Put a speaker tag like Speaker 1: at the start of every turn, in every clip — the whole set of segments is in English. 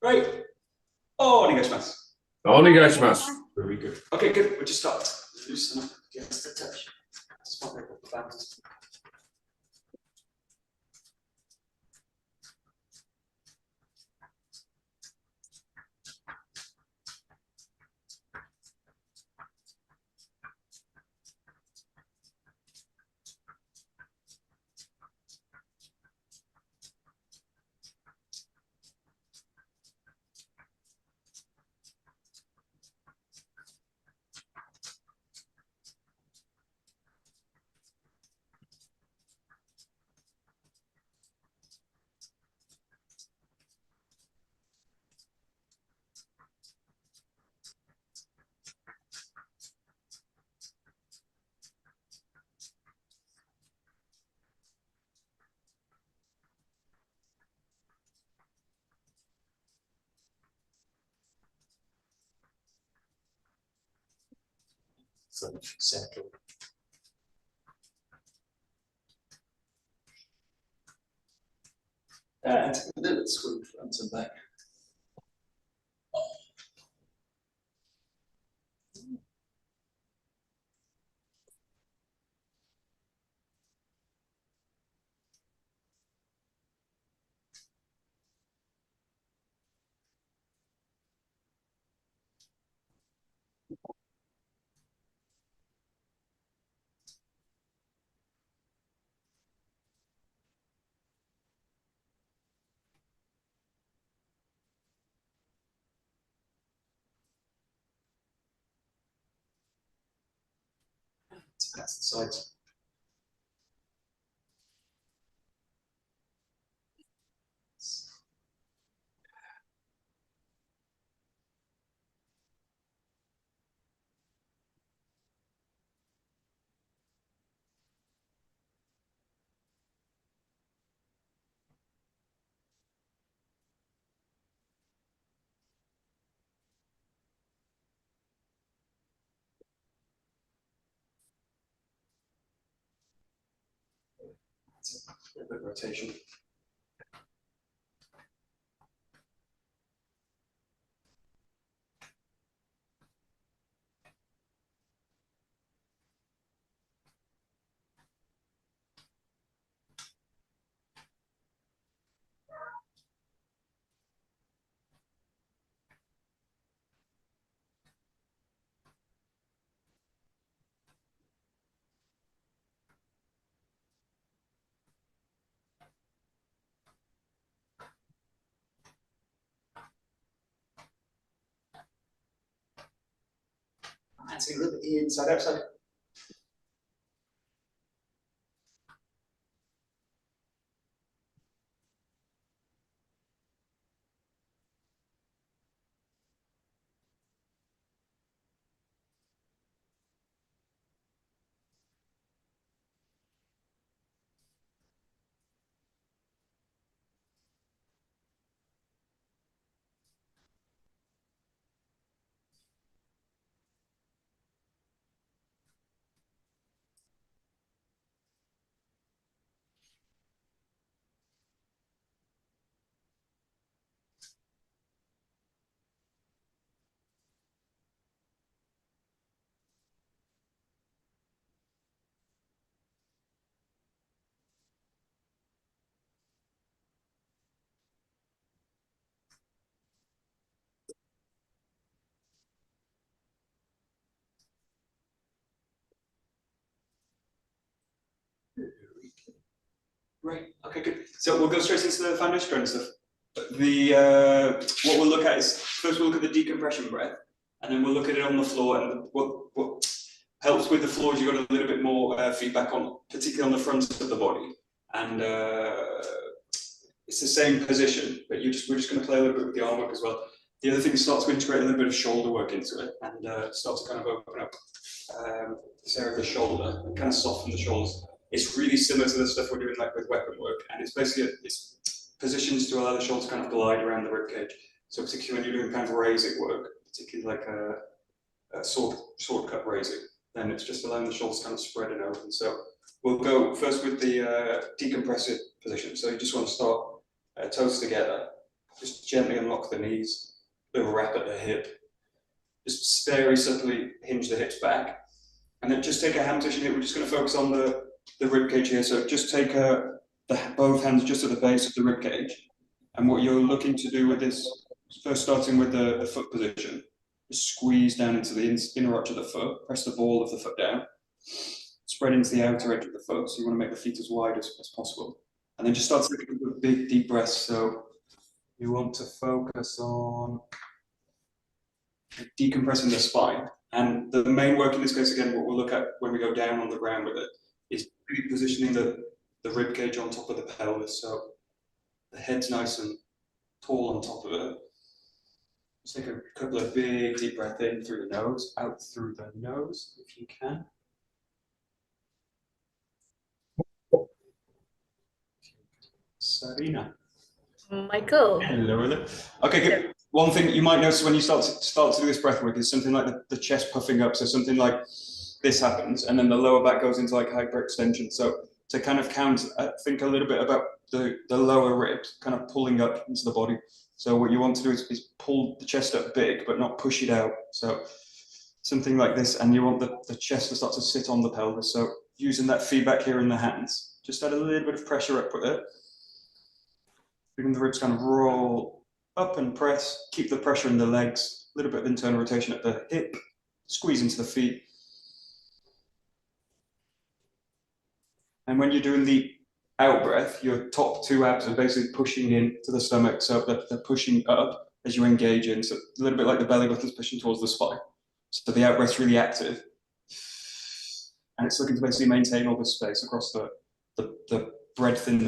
Speaker 1: Right. Oh, onegaishimasu.
Speaker 2: Onegaishimasu.
Speaker 1: Very good. Okay, good. We'll just start. Loosen up against the touch. Just want to make up the balance. Settle. And take a little swing front and back. That's the sides. A little bit of rotation. And so a little bit inside, outside. Right. Okay, good. So we'll go straight into the foundation strength stuff. What we'll look at is first we'll look at the decompression breath, and then we'll look at it on the floor. And what helps with the floor is you've got a little bit more feedback on, particularly on the front of the body, and it's the same position, but we're just going to play a little bit with the arm work as well. The other thing is start to integrate a little bit of shoulder work into it, and start to kind of open up this area of the shoulder and kind of soften the shoulders. It's really similar to the stuff we're doing like with weapon work, and it's basically it's positions to allow the shoulder to kind of glide around the rib cage. So particularly when you're doing kind of raising work, particularly like a sword cut raising, then it's just allowing the shoulders kind of spread and open. So we'll go first with the decompressive position. So you just want to start toes together, Just gently unlock the knees, little wrap at the hip. Just very subtly hinge the hips back. And then just take a hand position here. We're just going to focus on the rib cage here. So just take both hands just at the base of the rib cage. And what you're looking to do with this, first starting with the foot position, just squeeze down into the inner arch of the foot, press the ball of the foot down, spread into the outer edge of the foot. So you want to make the feet as wide as possible. And then just start taking a big deep breaths. So you want to focus on decompressing the spine. And the main work in this case, again, what we'll look at when we go down on the ground with it, is really positioning the rib cage on top of the pelvis. So the head's nice and tall on top of it. Just take a couple of big deep breaths in through the nose, out through the nose, if you can. Sarina.
Speaker 2: Michael.
Speaker 1: Hello. Okay, good. One thing you might notice when you start to do this breath work is something like the chest puffing up. So something like this happens, and then the lower back goes into like hyperextension. So to kind of think a little bit about the lower ribs, kind of pulling up into the body. So what you want to do is pull the chest up big, but not push it out. So something like this, and you want the chest to start to sit on the pelvis. So using that feedback here in the hands, just add a little bit of pressure up with it. Feeling the ribs kind of roll up and press, keep the pressure in the legs, a little bit of internal rotation at the hip, squeeze into the feet. And when you're doing the out breath, your top two abs are basically pushing into the stomach, so they're pushing up as you engage in, so a little bit like the belly button's pushing towards the spine. So the out breath's really active. And it's looking to basically maintain all this space across the breadth in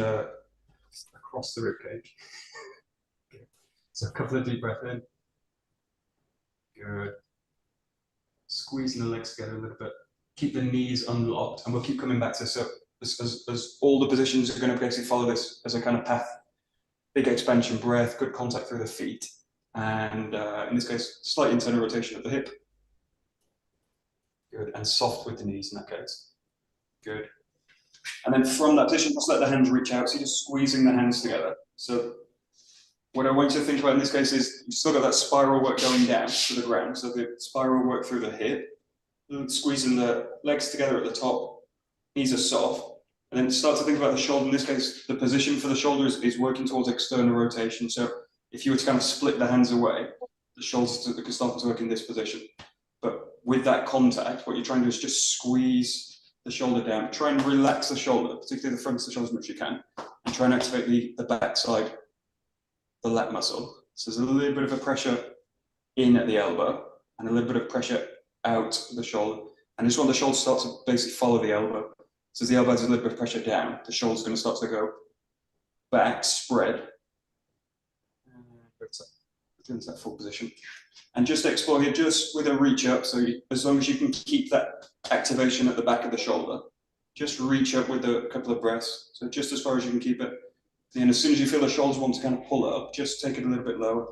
Speaker 1: across the rib cage. So a couple of deep breaths in. Good. Squeezing the legs together a little bit. Keep the knees unlocked, and we'll keep coming back to this. So as all the positions are going to basically follow this as a kind of path. Big expansion breath, good contact through the feet, and in this case, slight internal rotation of the hip. Good, and soft with the knees in that case. Good. And then from that position, just let the hands reach out. So you're just squeezing the hands together. So what I want you to think about in this case is you've still got that spiral work going down to the ground. So the spiral work through the hip, squeezing the legs together at the top, knees are soft. And then start to think about the shoulder. In this case, the position for the shoulder is working towards external rotation. So if you were to kind of split the hands away, the shoulders can start to work in this position. But with that contact, what you're trying to do is just squeeze the shoulder down. Try and relax the shoulder, particularly the front of the shoulder as much as you can, and try and activate the back side, the lat muscle. So there's a little bit of a pressure in at the elbow and a little bit of pressure out the shoulder. And I just want the shoulder to start to basically follow the elbow. So as the elbow has a little bit of pressure down, the shoulder's going to start to go back, spread. Into that full position. And just explore here, just with a reach up. So as long as you can keep that activation at the back of the shoulder, just reach up with a couple of breaths. So just as far as you can keep it. And as soon as you feel the shoulders want to kind of pull up, just take it a little bit lower.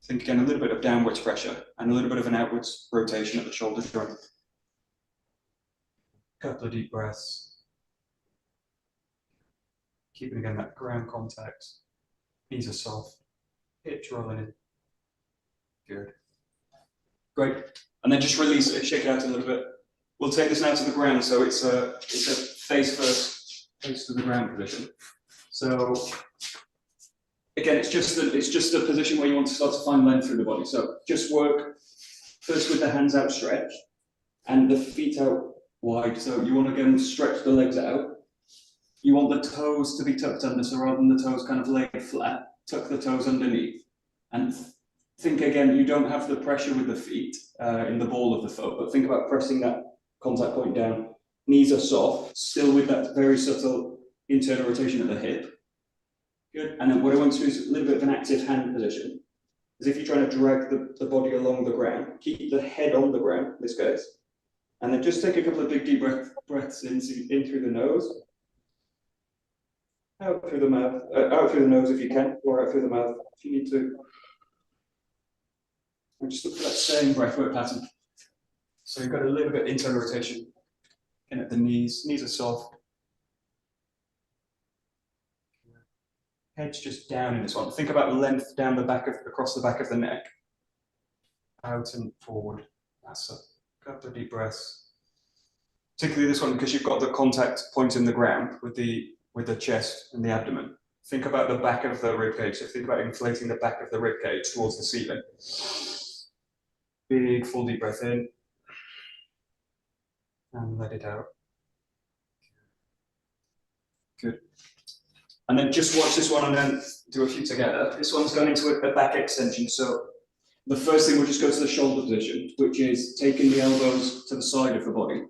Speaker 1: Think again, a little bit of downwards pressure and a little bit of an outwards rotation at the shoulder joint. Couple of deep breaths. Keeping again that ground contact. Knees are soft. Hips rolling in. Good. Great. And then just release it, shake it out a little bit. We'll take this now to the ground, so it's a face first, face to the ground position. So again, it's just a position where you want to start to find length through the body. So just work first with the hands outstretched and the feet out wide. So you want to again stretch the legs out. You want the toes to be tucked under, so rather than the toes kind of laid flat, tuck the toes underneath. And think again, you don't have the pressure with the feet in the ball of the foot, but think about pressing that contact point down. Knees are soft, still with that very subtle internal rotation at the hip. Good. And then what I want to do is a little bit of an active hand position. As if you're trying to drag the body along the ground. Keep the head on the ground, in this case. And then just take a couple of big deep breaths in through the nose. Out through the mouth, out through the nose if you can, or out through the mouth if you need to. And just look for that same breathwork pattern. So you've got a little bit of internal rotation. Again at the knees are soft. Head's just down in this one. Think about length down the back of, across the back of the neck. Out and forward. That's a couple of deep breaths. Particularly this one, because you've got the contact point in the ground with the chest and the abdomen. Think about the back of the rib cage. So think about inflating the back of the rib cage towards the ceiling. Big full deep breath in. And let it out. Good. And then just watch this one and then do a few together. This one's going into a back extension. So the first thing, we'll just go to the shoulder position, which is taking the elbows to the side of the body.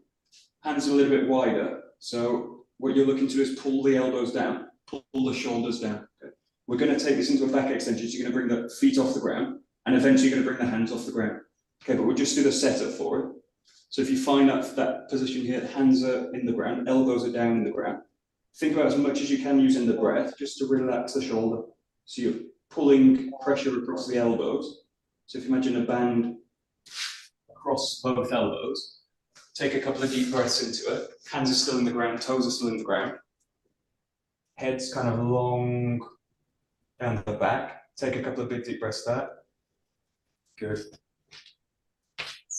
Speaker 1: Hands a little bit wider. So what you're looking to do is pull the elbows down, pull the shoulders down. Okay. We're going to take this into a back extension. So you're going to bring the feet off the ground, and eventually you're going to bring the hands off the ground. Okay, but we'll just do the setup for it. So if you find that position here, hands are in the ground, elbows are down in the ground. Think about as much as you can using the breath, just to relax the shoulder. So you're pulling pressure across the elbows. So if you imagine a band across both elbows, take a couple of deep breaths into it. Hands are still in the ground, toes are still in the ground. Head's kind of long down the back. Take a couple of big deep breaths there. Good.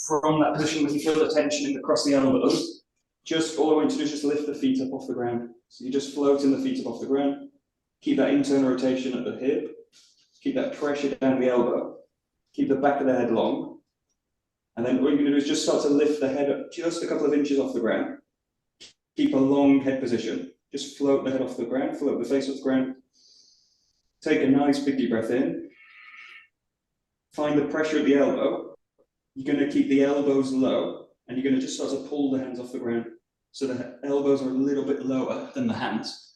Speaker 1: From that position, when you feel the tension across the elbows, just all I want you to do is just lift the feet up off the ground. So you're just floating the feet up off the ground. Keep that internal rotation at the hip. Keep that pressure down the elbow. Keep the back of the head long. And then what you're going to do is just start to lift the head up just a couple of inches off the ground. Keep a long head position. Just float the head off the ground, float the face off the ground. Take a nice big deep breath in. Find the pressure at the elbow. You're going to keep the elbows low, and you're going to just start to pull the hands off the ground. So the elbows are a little bit lower than the hands.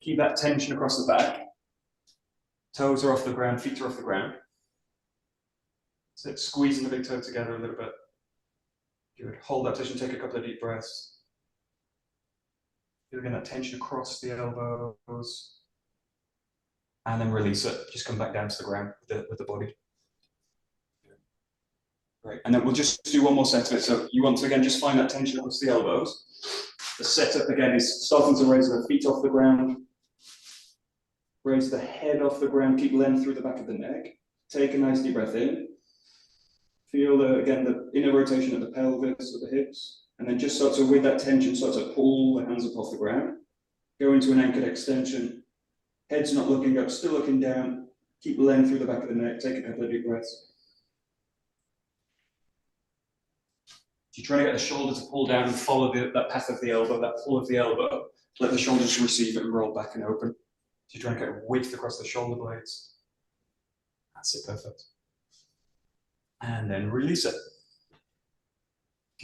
Speaker 1: Keep that tension across the back. Toes are off the ground, feet are off the ground. So it's squeezing the big toe together a little bit. Good. Hold that position, take a couple of deep breaths. Feel again that tension across the elbows. And then release it. Just come back down to the ground with the body. Great. And then we'll just do one more set of it. So you want to again just find that tension across the elbows. The setup again is starting to raise the feet off the ground. Raise the head off the ground, keep length through the back of the neck. Take a nice deep breath in. Feel again the inner rotation of the pelvis, of the hips. And then just start to, with that tension, start to pull the hands up off the ground. Go into an anchored extension. Head's not looking up, still looking down. Keep length through the back of the neck. Take a couple of deep breaths. You're trying to get the shoulder to pull down and follow that path of the elbow, that pull of the elbow. Let the shoulders receive it and roll back and open. So you're trying to get width across the shoulder blades. That's it, perfect. And then release it.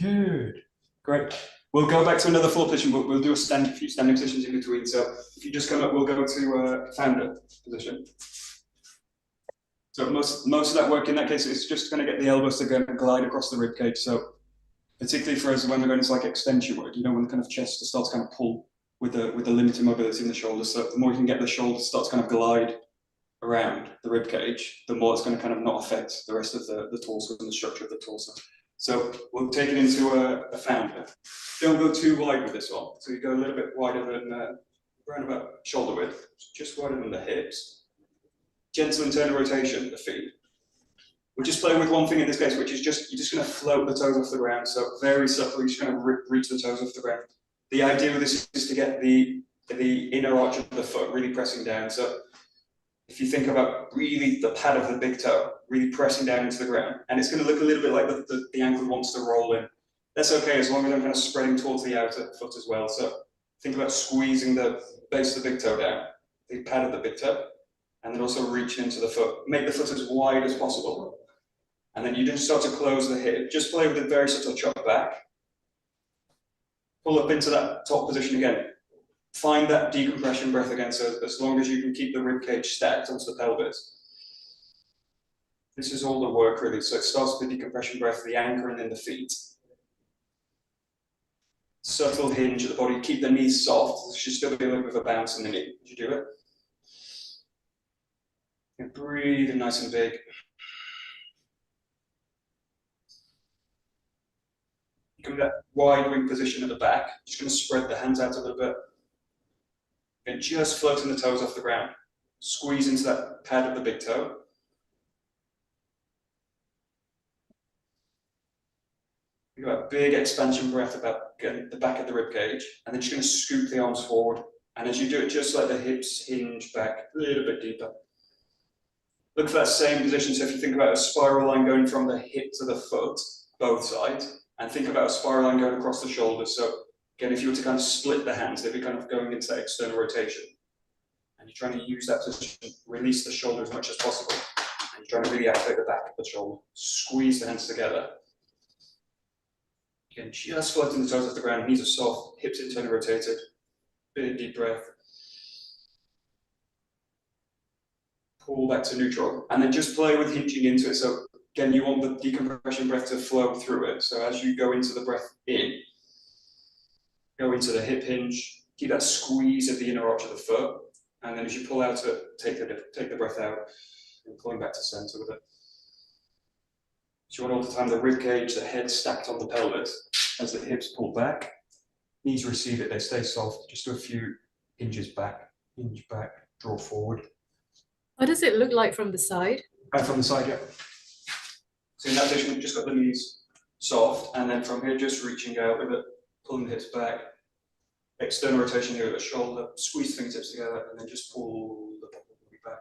Speaker 1: Good, great. We'll go back to another floor position, but we'll do a few standing positions in between. So if you just come up, we'll go to founder position. So most of that work in that case is just going to get the elbows to go and glide across the rib cage. So particularly for us when we're going into like extension work, when the kind of chest starts to kind of pull with the limited mobility in the shoulders. So the more you can get the shoulder to start to kind of glide around the rib cage, the more it's going to kind of not affect the rest of the torso and the structure of the torso. So we'll take it into a founder. Don't go too wide with this one. So you go a little bit wider than around about shoulder width, just wider than the hips. Gentle internal rotation of the feet. We're just playing with one thing in this case, which is you're just going to float the toes off the ground. So very subtly, just kind of reach the toes off the ground. The idea of this is to get the inner arch of the foot really pressing down. So if you think about really the pad of the big toe, really pressing down into the ground, and it's going to look a little bit like the ankle wants to roll in. That's okay, as long as I'm kind of spreading towards the outer foot as well. So think about squeezing the base of the big toe down, the pad of the big toe, and then also reaching into the foot. Make the foot as wide as possible. And then you just start to close the hip. Just play with a very subtle chop back. Pull up into that top position again. Find that decompression breath again, so as long as you can keep the ribcage stacked onto the pelvis. This is all the work really. So it starts with the decompression breath, the anchoring in the feet. Subtle hinge of the body. Keep the knees soft. There should still be a little bit of a bounce in the knee. Did you do it? And breathe in nice and big. Come to that wide wing position at the back. Just going to spread the hands out a little bit. And just floating the toes off the ground. squeeze into that pad of the big toe. You got a big expansion breath about getting the back of the rib cage, and then just going to scoop the arms forward. And as you do it, just let the hips hinge back a little bit deeper. Look for that same position. So if you think about a spiral line going from the hip to the foot, both sides, and think about a spiral line going across the shoulders. So again, if you were to kind of split the hands, they'd be kind of going into that external rotation. And you're trying to use that position, release the shoulder as much as possible. And you're trying to really activate the back of the shoulder. Squeeze the hands together. Again, just floating the toes off the ground, knees are soft, hips internally rotated. Big deep breath. Pull back to neutral, and then just play with hinging into it. So again, you want the decompression breath to flow through it. So as you go into the breath in, go into the hip hinge, keep that squeeze of the inner arch of the foot, and then as you pull out it, take the breath out, and pulling back to center with it. So you want all the time the rib cage, the head stacked on the pelvis, as the hips pull back, knees receive it, they stay soft. Just do a few hinges back, hinge back, draw forward.
Speaker 2: What does it look like from the side?
Speaker 1: From the side, yeah. So in that position, we've just got the knees soft, and then from here, just reaching out with it, pulling the hips back, external rotation here at the shoulder, squeeze the fingertips together, and then just pull the body back.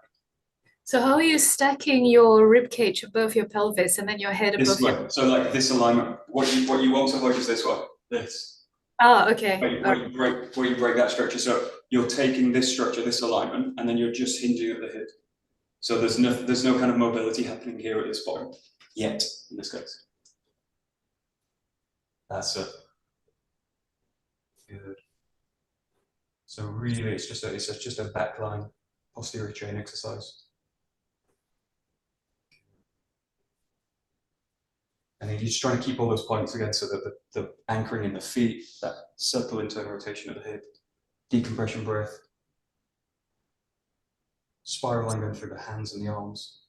Speaker 2: So how are you stacking your rib cage above your pelvis and then your head above your...
Speaker 1: So like this alignment, what you want to avoid is this one, this.
Speaker 2: Oh, okay.
Speaker 1: Where you break that structure. So you're taking this structure, this alignment, and then you're just hinging at the hip. So there's no kind of mobility happening here at this point yet, in this case. That's it. Good. So really, it's just a backline posterior chain exercise. And then you're just trying to keep all those points again, so that the anchoring in the feet, that subtle internal rotation of the hip, decompression breath, spiral line going through the hands and the arms.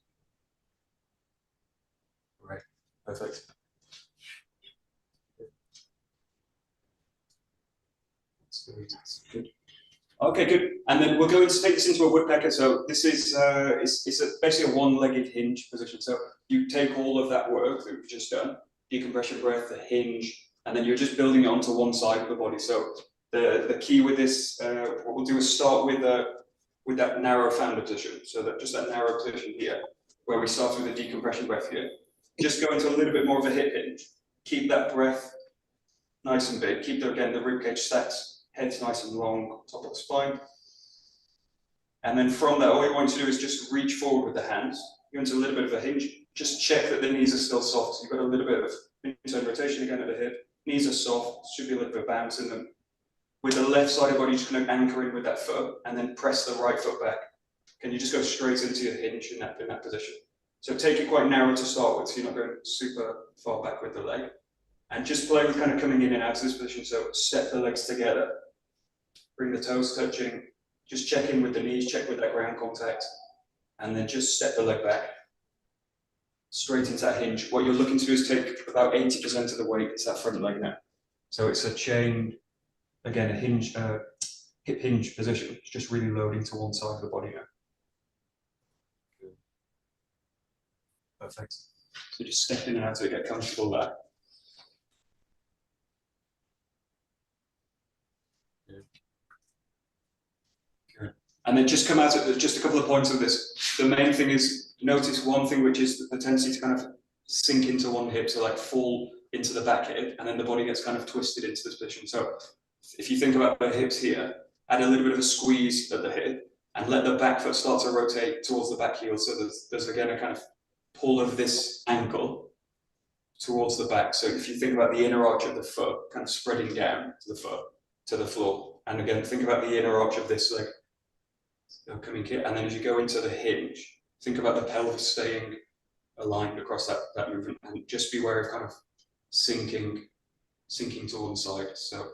Speaker 1: Right, perfect. That's good. Okay, good. And then we're going to take this into a woodpecker. So this is basically a one-legged hinge position. So you take all of that work that we've just done, decompression breath, the hinge, and then you're just building it onto one side of the body. So the key with this, what we'll do is start with that narrow founder position. So that just that narrow position here, where we start with the decompression breath here. Just go into a little bit more of a hip hinge. Keep that breath nice and big. Keep again the rib cage stacked, head's nice and long, top of the spine. And then from that, all you want to do is just reach forward with the hands. Go into a little bit of a hinge. Just check that the knees are still soft. So you've got a little bit of internal rotation again at the hip. Knees are soft, should be a little bit of bounce in them. With the left side of the body, just kind of anchor in with that foot and then press the right foot back. Can you just go straight into your hinge in that position? So take it quite narrow to start with, so you're not going super far back with the leg. And just play with kind of coming in and out of this position. So step the legs together, bring the toes touching, just check in with the knees, check with that ground contact, and then just step the leg back. Straight into that hinge. What you're looking to do is take about 80% of the weight into that front leg now. So it's a chain, again, a hinge, hip hinge position. It's just really loading to one side of the body now. Good. Perfect. So just step in and out to get comfortable there. Good. And then just come out at just a couple of points of this. The main thing is, notice one thing, which is the tendency to kind of sink into one hip, so like fall into the back hip, and then the body gets kind of twisted into this position. So if you think about the hips here, add a little bit of a squeeze at the hip, and let the back foot start to rotate towards the back heel. So there's again a kind of pull of this ankle towards the back. So if you think about the inner arch of the foot, kind of spreading down to the foot, to the floor. And again, think about the inner arch of this leg coming here. And then as you go into the hinge, think about the pelvis staying aligned across that movement, and just be aware of kind of sinking to one side. So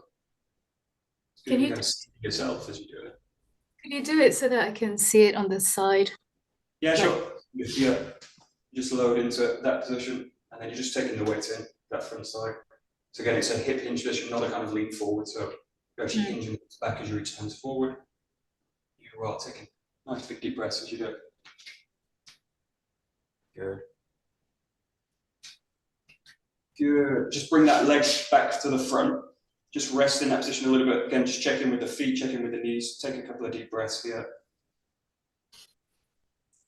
Speaker 2: can you
Speaker 1: kind of see yourself as you do it.
Speaker 2: Can you do it so that I can see it on the side?
Speaker 1: Yeah, sure. Yeah, just load into that position, and then you're just taking the weight in that front side. So again, it's a hip hinge position, not a kind of lean forward. So you're actually hinging back as you reach hands forward. You are taking Nice big deep breaths as you do it. Good. Good. Just bring that leg back to the front. Just rest in that position a little bit. Again, just check in with the feet, check in with the knees. Take a couple of deep breaths here.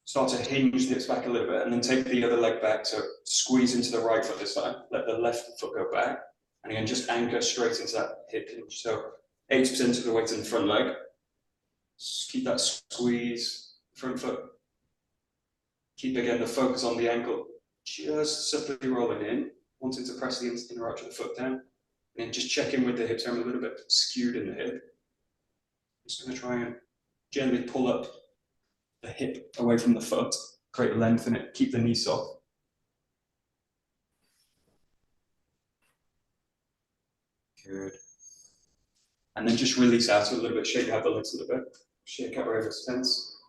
Speaker 1: Start to hinge the hips back a little bit, and then take the other leg back. So squeeze into the right foot this time. Let the left foot go back. And again, just anchor straight into that hip hinge. So 80% of the weight in the front leg. Just keep that squeeze, front foot. Keep again the focus on the ankle. Just subtly rolling in, wanting to press the inner arch of the foot down. And then just check in with the hips. I'm a little bit skewed in the hip. Just going to try and gently pull up the hip away from the foot, create length in it, keep the knee soft. Good. And then just release out a little bit, shake out the legs a little bit, shake out wherever it's tense.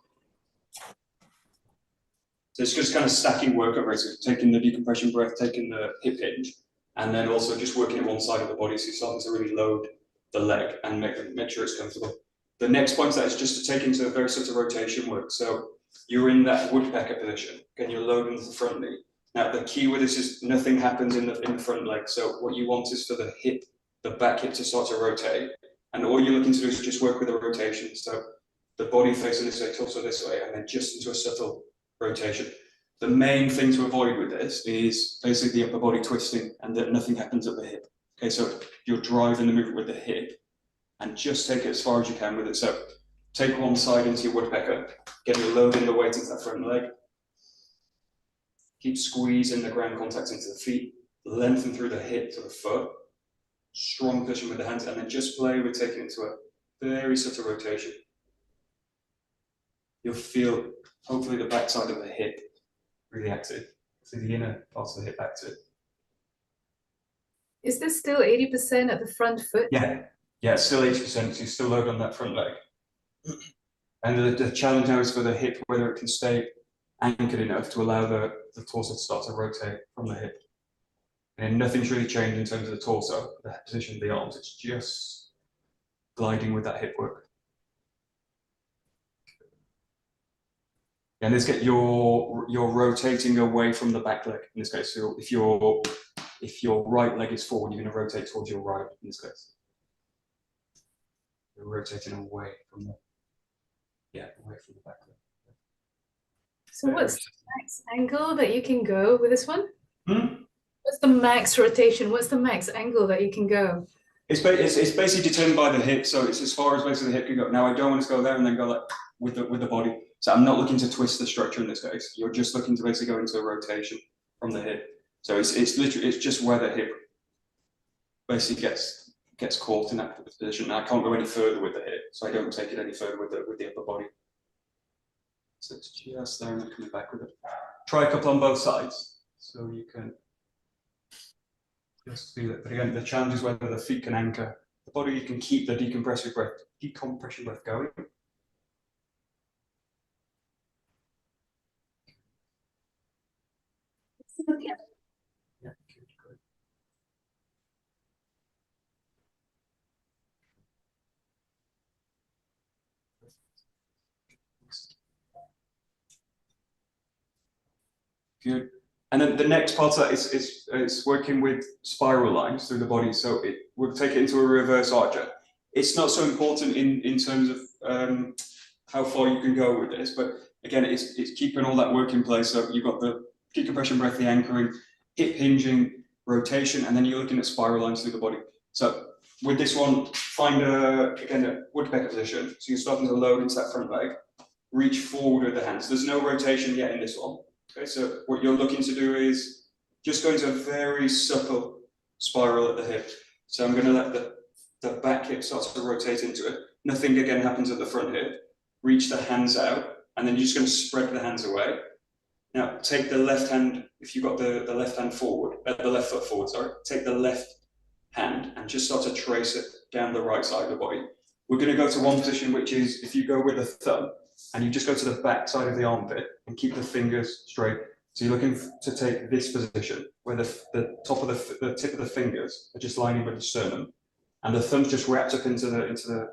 Speaker 1: So it's just kind of stacking workout rates, taking the decompression breath, taking the hip hinge, and then also just working at one side of the body, so you're starting to really load the leg and make sure it's comfortable. The next point that is just to take into a very sort of rotation work. So you're in that woodpecker position, and you're loading the front knee. Now the key with this is nothing happens in the front leg. So what you want is for the hip, the back hip to start to rotate, and all you're looking to do is just work with the rotation. So the body facing this way, torso this way, and then just into a subtle rotation. The main thing to avoid with this is basically the upper body twisting and that nothing happens at the hip. Okay, so you're driving the movement with the hip and just take it as far as you can with it. So take one side into your woodpecker, get your load in the weight into that front leg. Keep squeezing the ground contact into the feet, lengthen through the hip to the foot, strong position with the hands, and then just play with taking it to a very subtle rotation. You'll feel, hopefully, the back side of the hip really active. So the inner parts of the hip active.
Speaker 2: Is this still 80% at the front foot?
Speaker 1: Yeah, it's still 80%, so you still load on that front leg. And the challenge now is for the hip, whether it can stay anchored enough to allow the torso to start to rotate from the hip. And nothing's really changed in terms of the torso, the position of the arms, it's just gliding with that hip work. And let's get you're rotating away from the back leg in this case. So if your right leg is forward, you're going to rotate towards your right in this case. You're rotating away from the back leg.
Speaker 2: So what's the max angle that you can go with this one?
Speaker 1: What's
Speaker 2: the max rotation? What's the max angle that you can go?
Speaker 1: It's basically determined by the hip, so it's as far as basically the hip can go. Now I don't want to go there and then go like with the body. So I'm not looking to twist the structure in this case. You're just looking to basically go into a rotation from the hip. So it's literally just where the hip basically gets caught in that position. Now I can't go any further with the hip, so I don't take it any further with the upper body. So it's just there and then coming back with it. Try a couple on both sides, so you can just feel it. But again, the challenge is whether the feet can anchor the body. You can keep the decompression breath going. Yeah, good. Good. And then the next part of that is working with spiral lines through the body. So we'll take it into a reverse archer. It's not so important in terms of how far you can go with this, but again, it's keeping all that work in place. So you've got the decompression breath, the anchoring, hip hinging, rotation, and then you're looking at spiral lines through the body. So with this one, find a woodpecker position. So you're starting to load into that front leg, reach forward with the hands. There's no rotation yet in this one. Okay, so what you're looking to do is just go into a very supple spiral at the hip. So I'm going to let the back hip start to rotate into it. Nothing again happens at the front hip. Reach the hands out, and then you're just going to spread the hands away. Now take the left hand, if you've got the left hand forward, the left foot forward, sorry, take the left hand and just start to trace it down the right side of the body. We're going to go to one position, which is if you go with the thumb and you just go to the back side of the armpit and keep the fingers straight. So you're looking to take this position where the top of the tip of the fingers are just lining with the sternum and the thumb's just wrapped up into the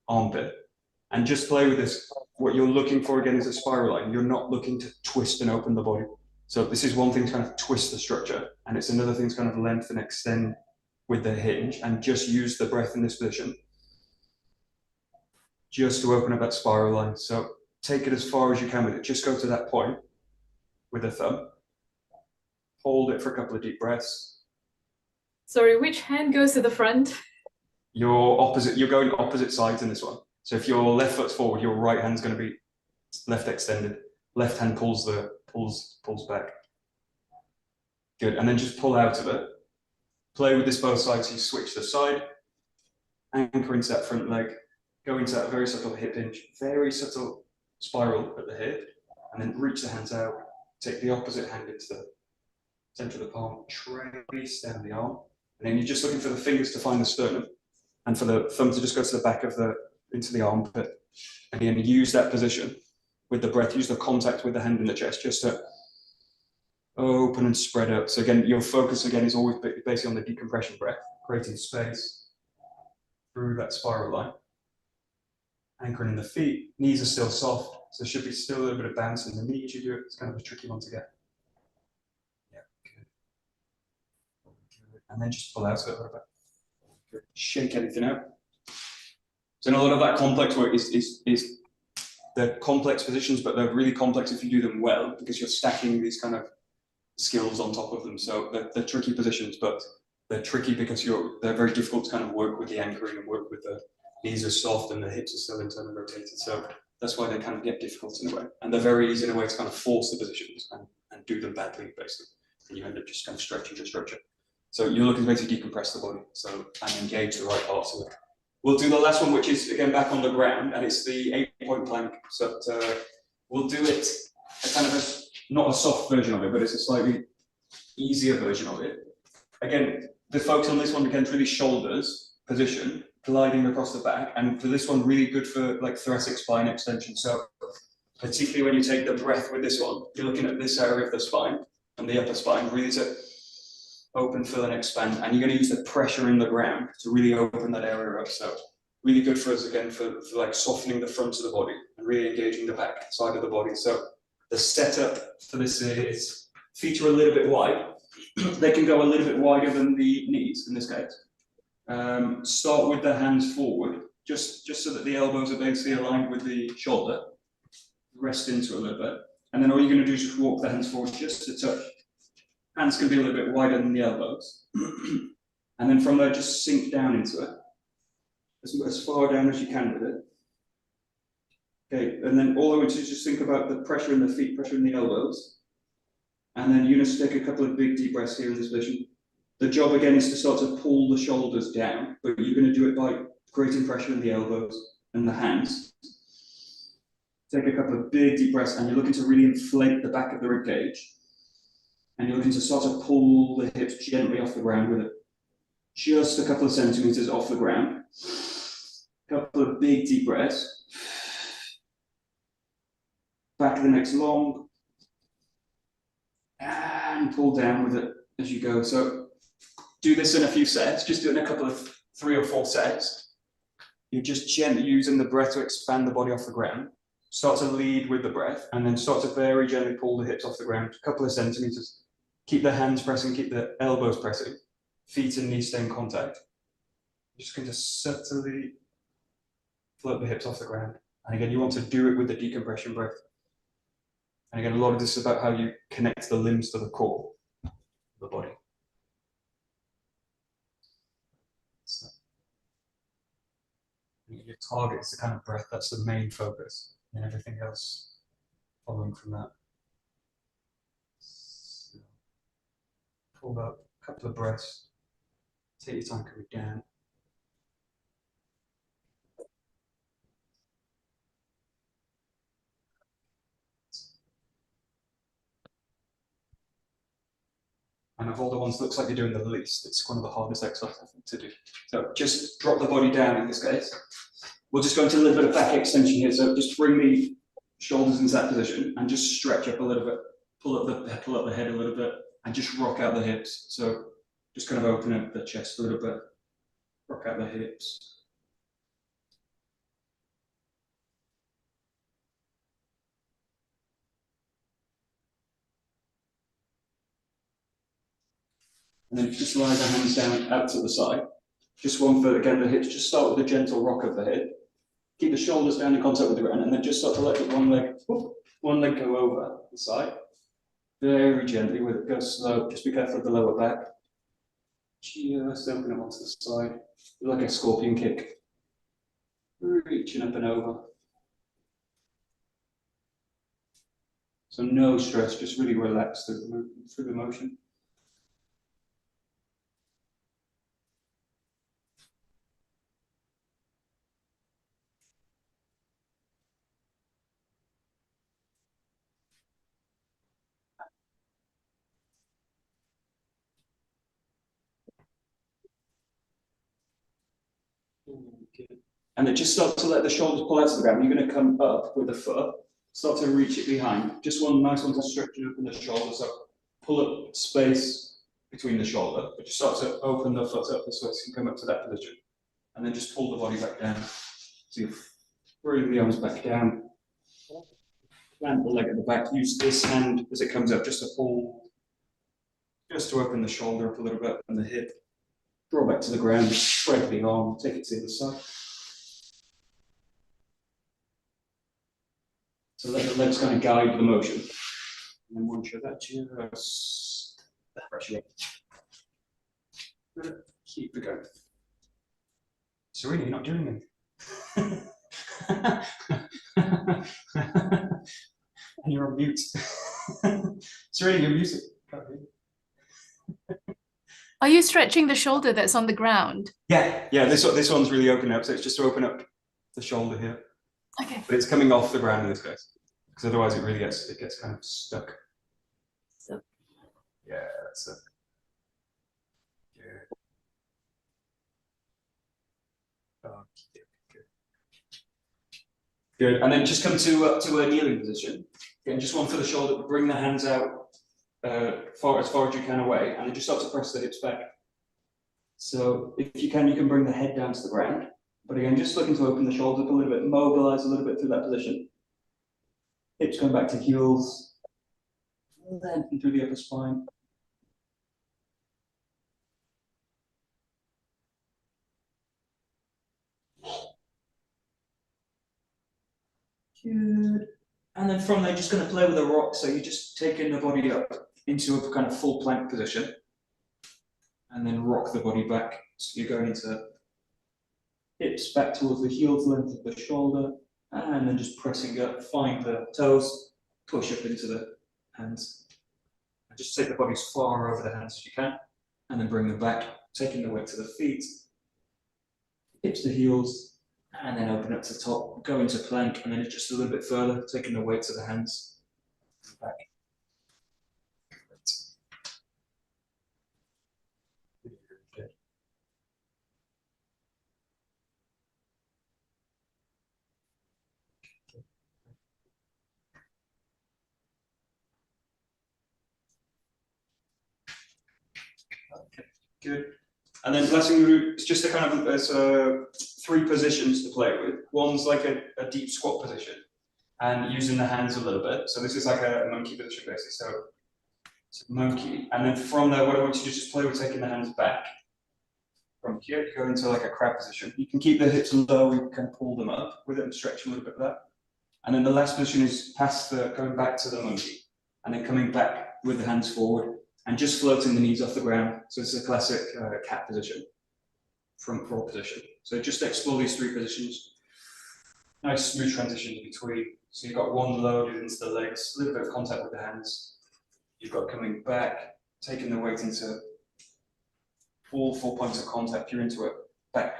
Speaker 1: armpit. And just play with this what you're looking for again is a spiral line. You're not looking to twist and open the body. So this is one thing to kind of twist the structure, and it's another thing to kind of lengthen and extend with the hinge, and just use the breath in this position just to open up that spiral line. So take it as far as you can with it. Just go to that point with the thumb. Hold it for a couple of deep breaths.
Speaker 2: Sorry, which hand goes to the front?
Speaker 1: You're going opposite sides in this one. So if your left foot's forward, your right hand's going to be left extended. Left hand pulls back. Good, and then just pull out of it. Play with this both sides. So you switch the side, anchor into that front leg, go into that very subtle hip hinge, very subtle spiral at the hip, and then reach the hands out. Take the opposite hand into the center of the palm, trace down the arm, and then you're just looking for the fingers to find the sternum, and for the thumb to just go to the back of into the armpit. And again, use that position with the breath. Use the contact with the hand in the chest just to open and spread out. So again, your focus again is always basically on the decompression breath, creating space through that spiral line. Anchoring in the feet, knees are still soft, so there should be still a little bit of bounce in the knee as you do it. It's kind of a tricky one to get. Yeah, good. And then just pull out a little bit. Good. Shake anything out. So in a lot of that complex work is they're complex positions, but they're really complex if you do them well, because you're stacking these kind of skills on top of them. So they're tricky positions, but they're tricky because they're very difficult to kind of work with the anchoring and work with the knees are soft and the hips are still internally rotated. So that's why they kind of get difficult in a way. And they're very easy in a way to kind of force the positions and do them badly, basically. And you end up just kind of stretching your structure. So you're looking to basically decompress the body, and engage the right parts of it. We'll do the last one, which is again back on the ground, and it's the 8-point plank. So we'll do it kind of not a soft version of it, but it's a slightly easier version of it. Again, the focus on this one again is really shoulders position, gliding across the back, and for this one, really good for like thoracic spine extension. So particularly when you take the breath with this one, you're looking at this area of the spine and the upper spine, really to open, fill, and expand. And you're going to use the pressure in the ground to really open that area up. So really good for us again for like softening the front of the body and really engaging the back side of the body. So the setup for this is feet are a little bit wide. They can go a little bit wider than the knees in this case. Start with the hands forward, just so that the elbows are basically aligned with the shoulder. Rest into a little bit. And then all you're going to do is just walk the hands forward just to touch. Hands can be a little bit wider than the elbows. And then from there, just sink down into it. As far down as you can with it. Okay, and then all I want you to just think about the pressure in the feet, pressure in the elbows. And then you're going to take a couple of big deep breaths here in this position. The job again is to start to pull the shoulders down, but you're going to do it by creating pressure in the elbows and the hands. Take a couple of big deep breaths, and you're looking to really inflate the back of the rib cage. And you're looking to start to pull the hips gently off the ground with it. Just a couple of centimeters off the ground. A couple of big deep breaths. Back of the neck's long. And pull down with it as you go. So do this in a few sets. Just do it in a couple of 3 or 4 sets. You're just gently using the breath to expand the body off the ground. Start to lead with the breath, and then start to very gently pull the hips off the ground, a couple of centimeters. Keep the hands pressing, keep the elbows pressing, feet and knees stay in contact. You're just going to subtly float the hips off the ground. And again, you want to do it with the decompression breath. And again, a lot of this is about how you connect the limbs to the core of the body. So, your target is the kind of breath, that's the main focus, and everything else following from that. So, pull out a couple of breaths, take your time coming down. And of all the ones that looks like you're doing the least, it's one of the hardest exercises to do. So just drop the body down in this case. We'll just go into a little bit of back extension here. So just bring the shoulders into that position and just stretch up a little bit. Pull up the head a little bit and just rock out the hips. So just kind of open up the chest a little bit. Rock out the hips. And then just slide the hands down out to the side. Just one foot again, the hips, just start with a gentle rock of the hip. Keep the shoulders down in contact with the ground, and then just start to let the one leg go over the side. Very gently, with it goes slow. Just be careful of the lower back. Just open it onto the side, like a scorpion kick. Reaching up and over. So no stress, just really relax through the motion. And then just start to let the shoulders pull out to the ground. You're going to come up with the foot, start to reach it behind. Just one nice one to stretch it up in the shoulder. So pull up space between the shoulder, but just start to open the foot up this way so you can come up to that position. And then just pull the body back down. So you bring the arms back down. Plant the leg at the back. Use this hand as it comes up just to pull, just to open the shoulder up a little bit and the hip. Draw back to the ground, spread the arm, take it to the other side. So let the legs kind of guide the motion. And then once you're that, just pressure up. Good. Keep it going. Serena, you're not doing it. And you're on mute. Serena, you're muted.
Speaker 2: Are you stretching the shoulder that's on the ground?
Speaker 1: Yeah, this one's really open up, so it's just to open up the shoulder here.
Speaker 2: Okay.
Speaker 1: But it's coming off the ground in this case, because otherwise it gets kind of stuck.
Speaker 2: So.
Speaker 1: Yeah, that's it. Good. Okay, good. And then just come to a kneeling position. Again, just one for the shoulder. Bring the hands out as far as you can away, and then just start to press the hips back. So if you can bring the head down to the ground. But again, just looking to open the shoulders up a little bit, mobilize a little bit through that position. Hips going back to heels, lengthen through the upper spine. Good. And then from there, just going to play with a rock. So you're just taking the body up into a kind of full plank position. And then rock the body back. So you're going into hips back towards the heels, length of the shoulder. And then just pressing up, find the toes, push up into the hands. And just take the body as far over the hands as you can. And then bring them back, taking the weight to the feet. Hips to heels. And then open up to the top, go into plank, and then just a little bit further, taking the weight to the hands. Back. Good. Okay, good. And then last thing we do is just a kind of there's 3 positions to play with. One's like a deep squat position, and using the hands a little bit. So this is like a monkey position basically. So monkey, and then from there, what I want you to just play with taking the hands back. From here, you go into like a crab position. You can keep the hips low. You can pull them up with it and stretch a little bit of that. And then the last position is going back to the monkey, and then coming back with the hands forward. And just floating the knees off the ground. So it's a classic cat position, front crawl position. So just explore these 3 positions. Nice smooth transitions between. So you've got one loaded into the legs, a little bit of contact with the hands. You've got coming back, taking the weight into all 4 points of contact. You're into a back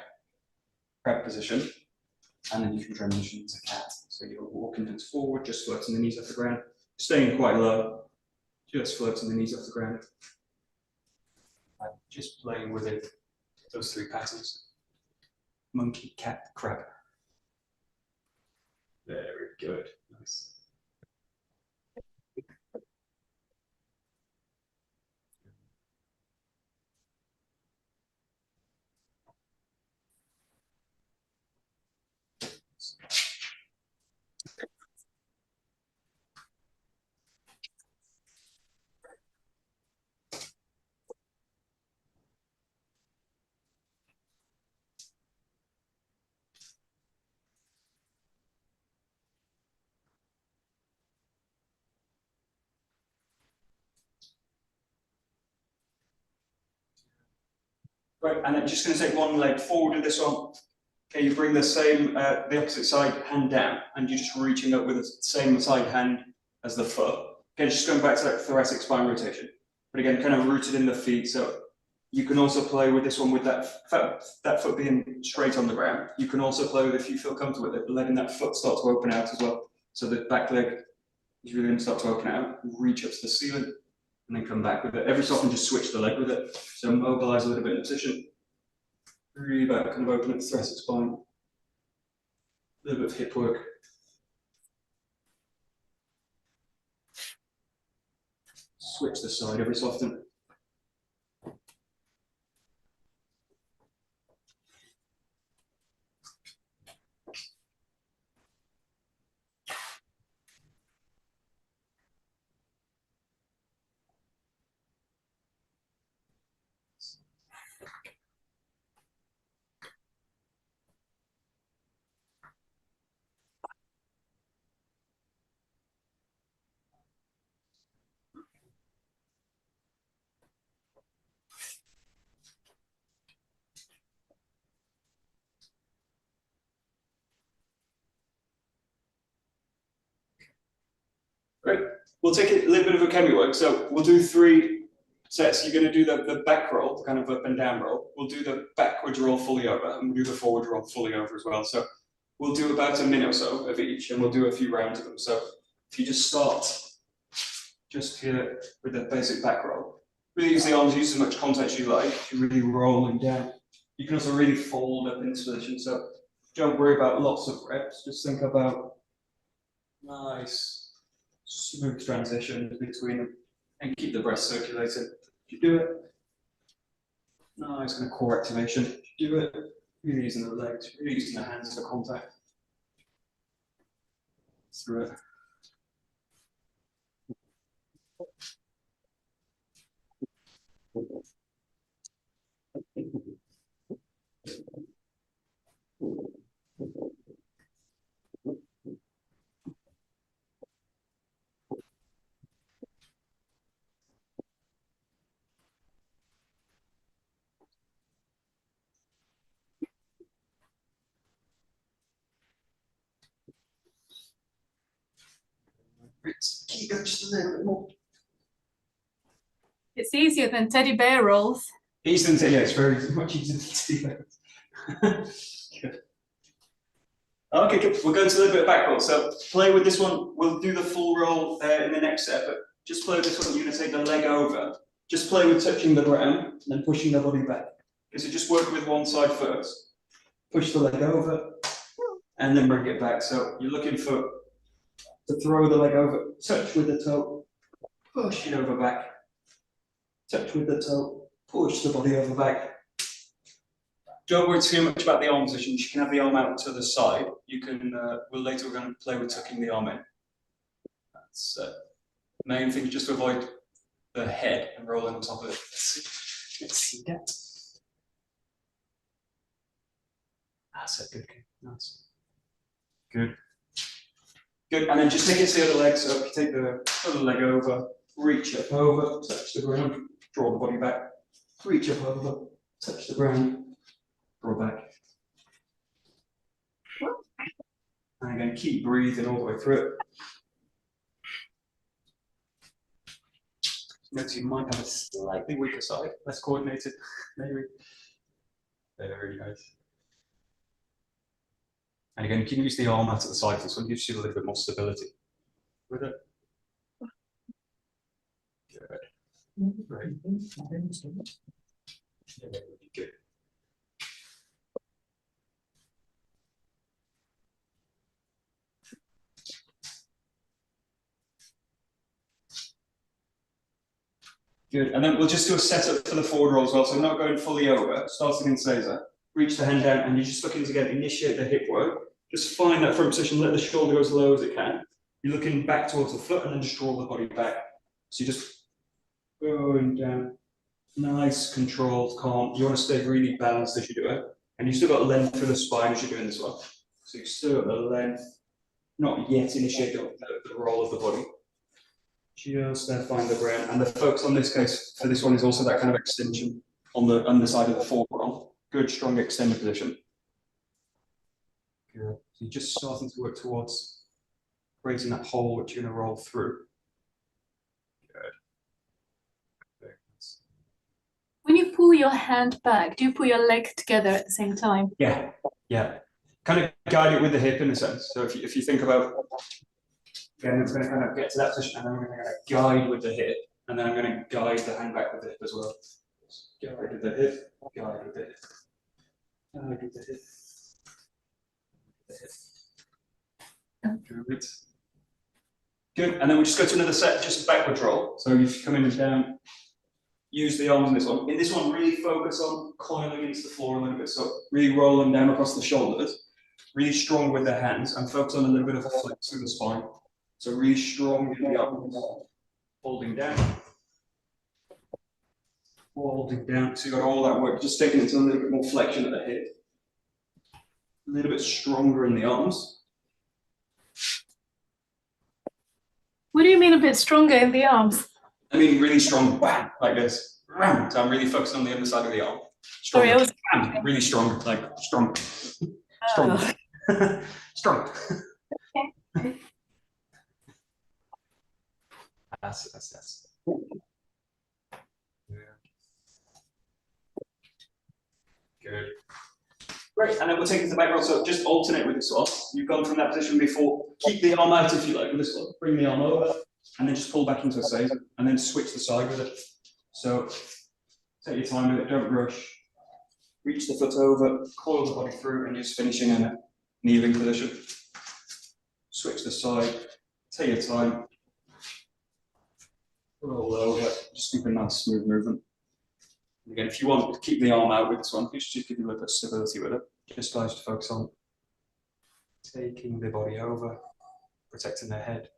Speaker 1: crab position. And then you can transition into cat. So you're walking hands forward, just floating the knees off the ground, staying quite low. Just floating the knees off the ground. Just playing with it, those 3 patterns. Monkey, cat, crab. Very good. Nice. Right, and then just going to take one leg forward with this one. Okay, you bring the same, the opposite side hand down, and you're just reaching up with the same side hand as the foot. Okay, just going back to that thoracic spine rotation. But again, kind of rooted in the feet, so you can also play with this one with that foot being straight on the ground. You can also play with, if you feel comfortable with it, letting that foot start to open out as well. So the back leg is really going to start to open out, reach up to the ceiling, and then come back with it. Every so often, just switch the leg with it. So mobilize a little bit in the position. Really back, kind of open up the thoracic spine. A little bit of hip work. Switch the side every so often. Great. We'll take a little bit of 𝘭𝘠𝑚i work. So we'll do 3 sets. You're going to do the back roll, the kind of up and down roll. We'll do the backwards roll fully over, and we'll do the forward roll fully over as well. So we'll do about a minute or so of each, and we'll do a few rounds of them. So if you just start just here with the basic back roll, really use the arms, use as much contact as you like. You're really rolling down. You can also really fold up into position. So don't worry about lots of reps. Just think about nice smooth transition between them, and keep the breath circulating. If you do it, nice kind of core activation. If you do it, really using the legs, really using the hands for contact. Through it. Keep it just a little bit more.
Speaker 2: It's easier than teddy bear rolls.
Speaker 1: Easier than, yeah, it's very much easier than teddy bear. Good. Okay, good. We're going to a little bit of back roll. So play with this one. We'll do the full roll in the next set, but just play with this one. You're going to take the leg over. Just play with touching the ground and then pushing the body back. Okay, so just work with one side first. Push the leg over and then bring it back. So you're looking for to throw the leg over, touch with the toe, push it over back. Touch with the toe, push the body over back. Don't worry too much about the arm position. You can have the arm out to the side. You can, we're going to play with tucking the arm in. That's main thing, just to avoid the head and rolling on top of it. Let's see that. That's it, good, nice. Good. Good, and then just take it to the other leg. So if you take the other leg over, reach up over, touch the ground, draw the body back, reach up over, touch the ground, draw back. And again, keep breathing all the way through it. Notice you might have a slightly weaker side, less coordinated, maybe. Very nice. And again, you can use the arm out at the side for this one, gives you a little bit more stability with it. Good. Great. Good. Good, and then we'll just do a setup for the forward roll as well. So I'm not going fully over, starting in 𝘧𝗧. Reach the hand down, and you're just looking to again initiate the hip work. Just find that front position, let the shoulder go as low as it can. You're looking back towards the foot, and then just draw the body back. So you're just going down, nice, controlled, calm. You want to stay really balanced as you do it, and you still got length through the spine as you're doing this one. So you still got the length, not yet initiate the roll of the body. Just find the ground, and the focus on this case for this one is also that kind of extension on the underside of the forearm. Good, strong extended position. Good. So you're just starting to work towards creating that hole which you're going to roll through. Good.
Speaker 2: When you pull your hand back, do you pull your leg together at the same time?
Speaker 1: Yeah, yeah. Kind of guide it with the hip in a sense. So if you think about, again, it's going to kind of get to that position, and then I'm going to guide with the hip, and then I'm going to guide the hand back with the hip as well. Guide with the hip, guide with the hip, guide with the hip. Good. Good, and then we just go to another set, just a backwards roll. So you come in and down, use the arms in this one. In this one, really focus on coiling into the floor a little bit. So really roll them down across the shoulders, really strong with the hands, and focus on a little bit of a flex through the spine. So really strong in the arms, holding down, holding down. So you got all that work, just taking it to a little bit more flexion at the hip. A little bit stronger in the arms.
Speaker 2: What do you mean a bit stronger in the arms?
Speaker 1: I mean really strong, wham, like this. Wham. So I'm really focusing on the underside of the arm. Strong.
Speaker 2: Sorry, I was
Speaker 1: really strong, like strong. Strong.
Speaker 2: Oh.
Speaker 1: Strong.
Speaker 2: Okay.
Speaker 1: That's. Yeah. Good. Great, and then we'll take it to the back roll. So just alternate with this one. You've gone from that position before. Keep the arm out if you like with this one. Bring the arm over, and then just pull back into a save, and then switch the side with it. So take your time with it, don't rush. Reach the foot over, coil the body through, and just finishing in a kneeling position. Switch the side, take your time. Roll over, just keep a nice smooth movement. Again, if you want to keep the arm out with this one, just give you a little bit of stability with it. Just guys to focus on taking the body over, protecting their head.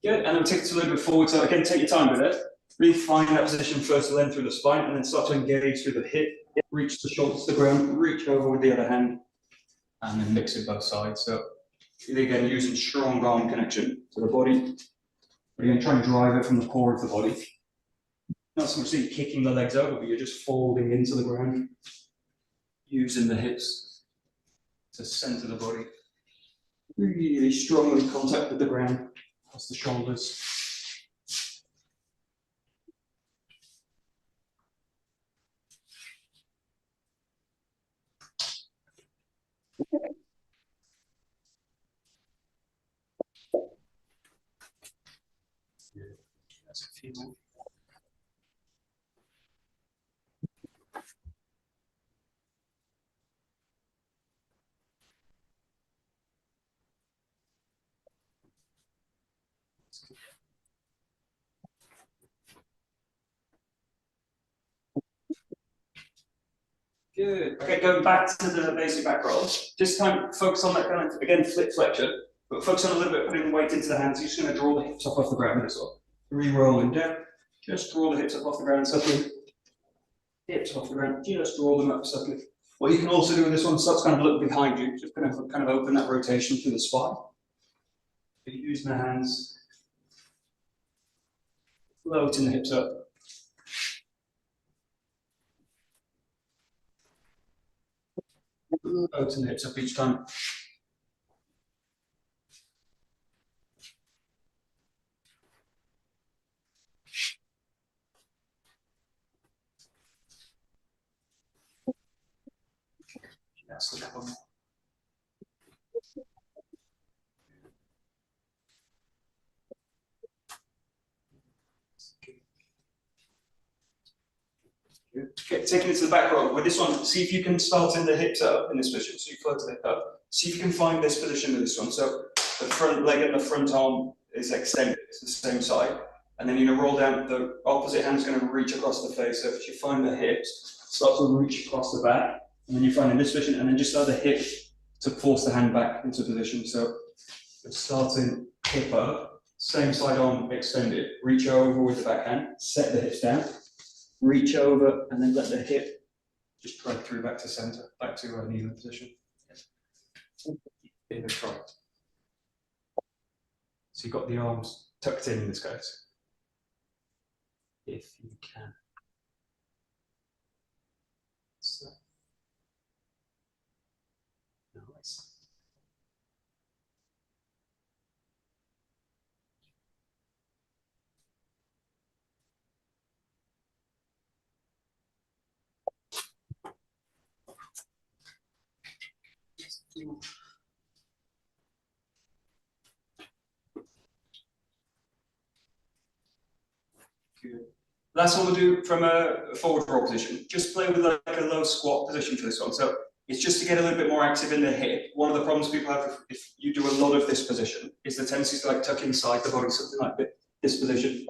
Speaker 1: Good, and then we'll take it a little bit forward. So again, take your time with it. Really find that position first, then through the spine, and then start to engage through the hip. Reach the shoulders to the ground, reach over with the other hand, and then mix it both sides. So again, using strong arm connection to the body. But again, try and drive it from the core of the body. Not so much that you're kicking the legs over, but you're just folding into the ground, using the hips to center the body. Really strongly contact with the ground, across the shoulders. That's a few more. Good. Okay, going back to the basic back roll. Just kind of focus on that kind of, again, flip flexion, but focus on a little bit putting weight into the hands. You're just going to draw the hips up off the ground with this one. Re-rolling down. Just draw the hips up off the ground subtly. Hips off the ground. Just draw them up subtly. What you can also do with this one, start to kind of look behind you. Just kind of open that rotation through the spine. You're using the hands. Floating the hips up. Open the hips up each time. That's the one. Okay, taking it to the back roll. With this one, see if you can start in the hips up in this position. So you float the hip up. See if you can find this position with this one. So the front leg and the front arm is extended. It's the same side. And then you're going to roll down. The opposite hand's going to reach across the face. So if you find the hips, start to reach across the back. And then you find in this position, and then just allow the hip to force the hand back into position. So we're starting hip up, same side arm extended, reach over with the back hand, set the hips down, reach over, and then let the hip just drag through back to center, back to a kneeling position. In the trot. So you've got the arms tucked in this case, if you can. So. Nice. Good. Last one we'll do from a forward roll position. Just play with like a low squat position for this one. So it's just to get a little bit more active in the hip. One of the problems people have if you do a lot of this position is the tendency to like tuck inside the body, something like this position.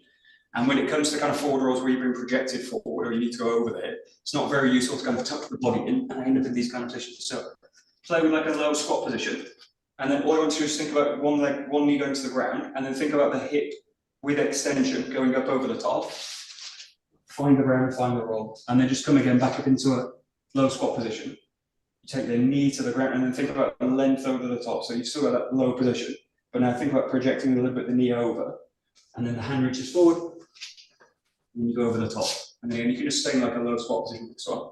Speaker 1: And when it comes to kind of forward rolls where you've been projected forward or you need to go over the hip, it's not very useful to kind of tuck the body in and end up in these kind of positions. So play with like a low squat position. And then all I want to do is think about one leg, one knee going to the ground, and then think about the hip with extension going up over the top. Find the ground, find the roll, and then just come again back up into a low squat position. You take the knee to the ground and then think about the length over the top. So you've still got that low position, but now think about projecting a little bit the knee over, and then the hand reaches forward, and you go over the top. And then you can just stay in like a low squat position with this one.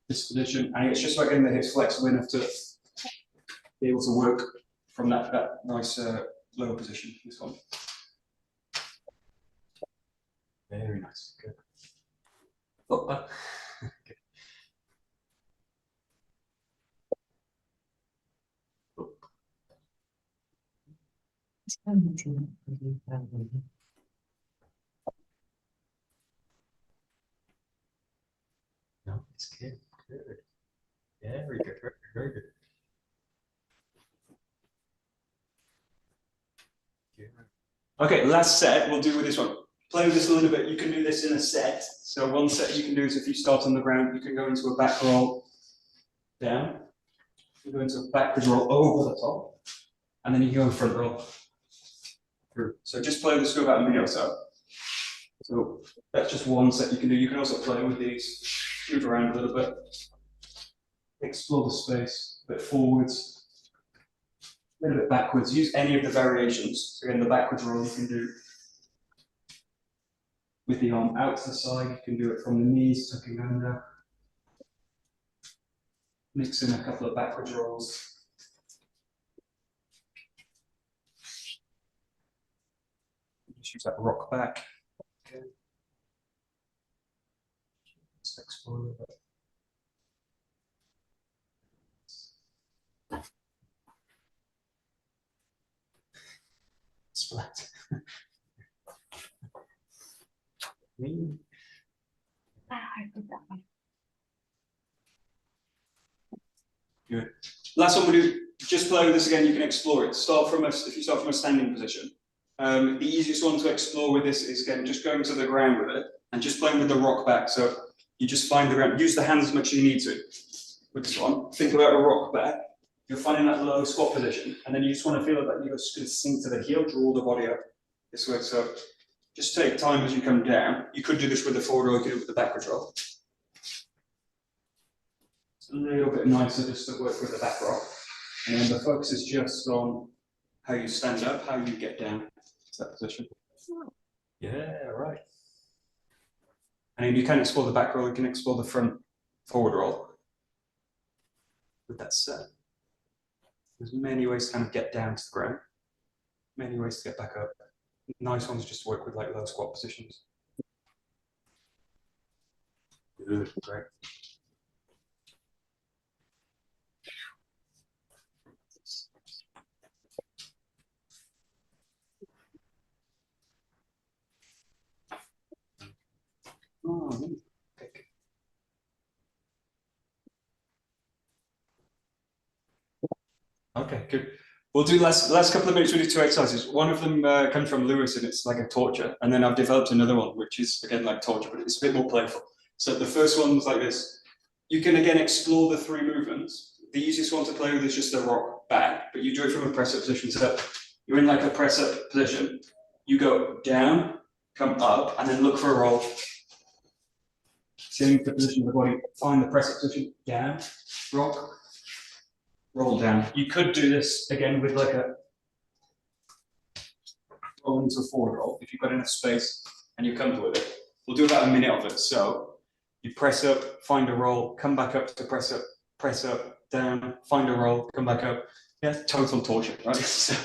Speaker 1: This position, and it's just about getting the hips flexible enough to be able to work from that nice low position. This one. Very nice. Good. Oh, okay. Oh. No, it's good. Good. Very good. Very, very good. Okay, last set we'll do with this one. Play with this a little bit. You can do this in a set. So one set you can do is if you start on the ground, you can go into a back roll down. You go into a backwards roll over the top, and then you can go in front roll through. So just play this for about a minute or so. So that's just one set you can do. You can also play with these, move around a little bit, explore the space, a bit forwards, a little bit backwards. Use any of the variations. So again, the backwards roll you can do with the arm out to the side. You can do it from the knees, tucking under. Mix in a couple of backwards rolls. Just use that rock back. Okay. Just explore a little bit. Splat. Good. Last one we'll do, just play with this again, you can explore it. If you start from a standing position. The easiest one to explore with this is again, just going to the ground with it and just playing with the rock back. So you just find the ground, use the hands as much as you need to with this one. Think about a rock back. You're finding that low squat position, and then you just want to feel that you're just going to sink to the heel, draw the body up this way. So just take time as you come down. You could do this with the forward roll, you could do it with the backwards roll. It's a little bit nicer just to work with the back roll. And then the focus is just on how you stand up, how you get down to that position. Yeah, right. And if you can explore the back roll, you can explore the front forward roll. With that set. There's many ways to kind of get down to the ground. Many ways to get back up. Nice ones just to work with like low squat positions. Good, great. Oh, okay. Okay, good. We'll do last couple of minutes. We'll do two exercises. One of them comes from Lewis, and it's like a torture. And then I've developed another one, which is again like torture, but it's a bit more playful. So the first one's like this. you can again explore the 3 movements. The easiest one to play with is just a rock back, but you do it from a press up position. So you're in like a press up position. You go down, come up, and then look for a roll. Change the position of the body, find the press up position, down, rock, roll down. You could do this again with like a roll into a forward roll if you've got enough space and you're comfortable with it. We'll do about a minute of it. So you press up, find a roll, come back up to press up, down, find a roll, come back up. Yeah, total torture, right? So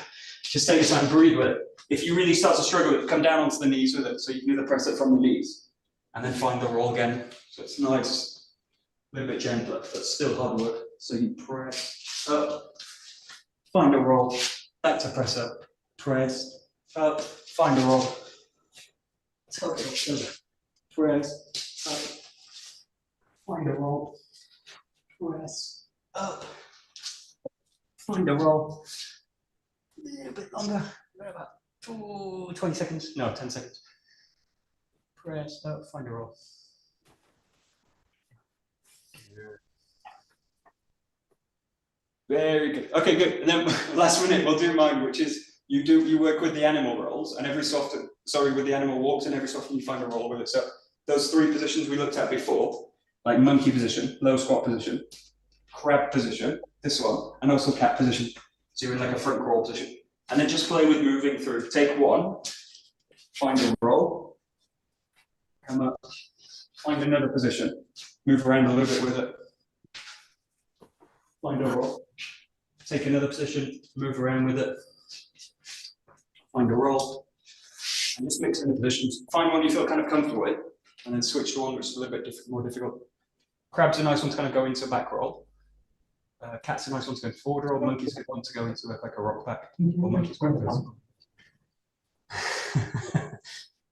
Speaker 1: just take your time, breathe with it. If you really start to struggle with it, come down onto the knees with it. So you can do the press up from the knees and then find the roll again. So it's nice, a little bit gentler, but still hard work. So you press up, find a roll, back to press up, press up, find a roll, tuck it up, press up, find a roll, press up, find a roll, a little bit longer, about 20 seconds, no, 10 seconds. Press up, find a roll. Very good. Okay, good. And then last minute, we'll do mine, which is you work with the animal rolls, and every so often, with the animal walks, and every so often you find a roll with it. So those 3 positions we looked at before, like monkey position, low squat position, crab position, this one, and also cat position. So you're in like a front crawl position. And then just play with moving through. Take 1, find a roll, come up, find another position, move around a little bit with it, find a roll, take another position, move around with it, find a roll, and just mix in the positions. Find one you feel kind of comfortable with, and then switch to one which is a little bit more difficult. Crab's a nice one to kind of go into a back roll. Cat's a nice one to go into forward roll. Monkey's a good one to go into like a rock back. Or monkey's quite good.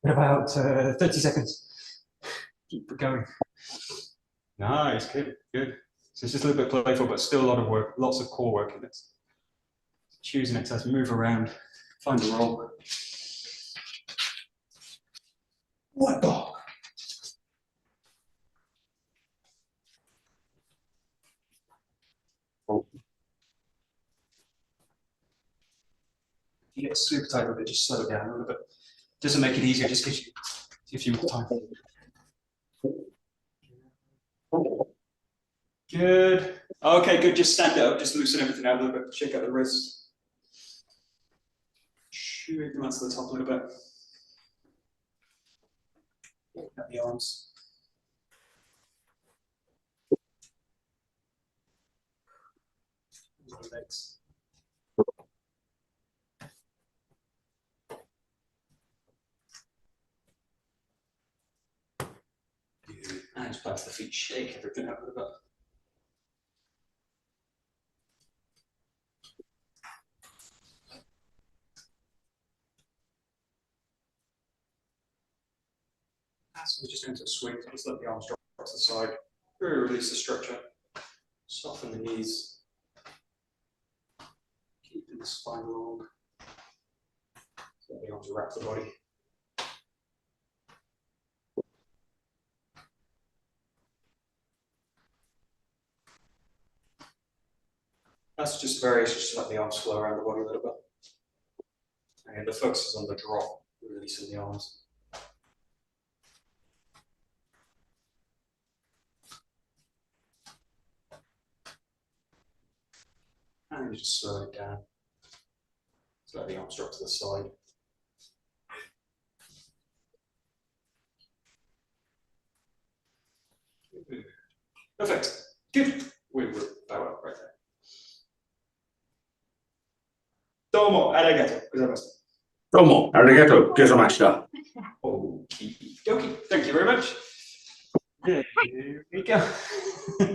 Speaker 1: About 30 seconds. Keep going. Nice, good, good. So it's just a little bit playful, but still a lot of work, lots of core work in it. Choose an exercise, move around, find a roll. What dog? You get super tight with it, just slow it down a little bit. Doesn't make it easier, just gives you more time. Good. Okay, good. Just stand up, just loosen everything out a little bit. Shake out the wrist. Shake them out to the top a little bit. At the arms. Legs. And just plant the feet, shake everything out a little bit. So we're just going to swing, just let the arms drop to the side. Really release the structure. Soften the knees. Keeping the spine long. Let the arms wrap the body. That's just variation, just let the arms flow around the body a little bit. And the focus is on the drop, releasing the arms. And you just slow it down. So let the arms drop to the side. Perfect. Good. We'll bow out right there. どうもありがとうございました。
Speaker 3: どうもありがとうございました。
Speaker 1: Okie dokie. Thank you very much. There we go.